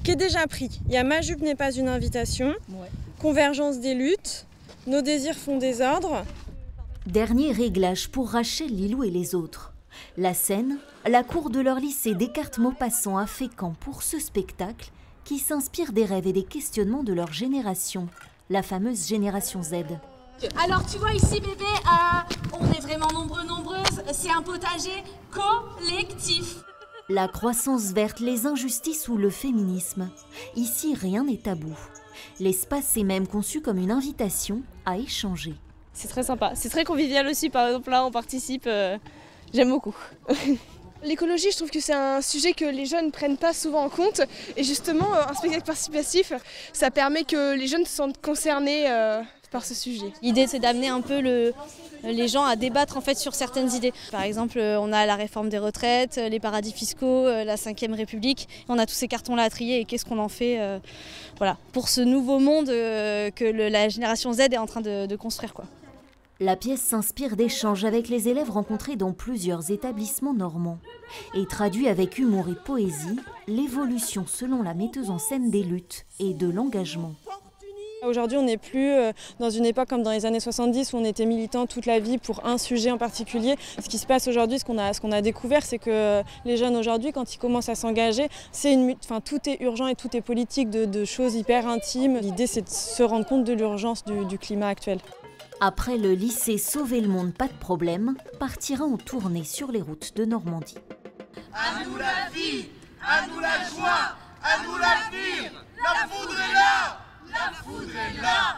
qui est déjà pris. Il y a Ma jupe n'est pas une invitation, Convergence des luttes, Nos désirs font désordre. Dernier réglage pour Rachel, Lilou et les autres. La scène, la cour de leur lycée Descartes-Maupassant à Fécamp pour ce spectacle qui s'inspire des rêves et des questionnements de leur génération, la fameuse génération Z. Alors tu vois ici bébé, on est vraiment nombreuses, c'est un potager collectif. La croissance verte, les injustices ou le féminisme. Ici, rien n'est tabou. L'espace est même conçu comme une invitation à échanger. C'est très sympa, c'est très convivial aussi, par exemple là on participe, j'aime beaucoup. L'écologie, je trouve que c'est un sujet que les jeunes ne prennent pas souvent en compte. Et justement, un spectacle participatif, ça permet que les jeunes se sentent concernés par ce sujet. L'idée c'est d'amener un peu les gens à débattre en fait sur certaines idées. Par exemple, on a la réforme des retraites, les paradis fiscaux, la 5e République. On a tous ces cartons-là à trier et qu'est-ce qu'on en fait voilà, pour ce nouveau monde que la génération Z est en train de construire, quoi. La pièce s'inspire d'échanges avec les élèves rencontrés dans plusieurs établissements normands et traduit avec humour et poésie l'évolution selon la metteuse en scène des luttes et de l'engagement. Aujourd'hui, on n'est plus dans une époque comme dans les années 70 où on était militant toute la vie pour un sujet en particulier. Ce qui se passe aujourd'hui, ce qu'on a découvert, c'est que les jeunes aujourd'hui, quand ils commencent à s'engager, tout est urgent et tout est politique, de choses hyper intimes. L'idée, c'est de se rendre compte de l'urgence du climat actuel. Après le lycée Sauver le monde, pas de problème, partira en tournée sur les routes de Normandie. À nous la vie, à nous la joie, à nous l'avenir, la foudre est là, la foudre est là.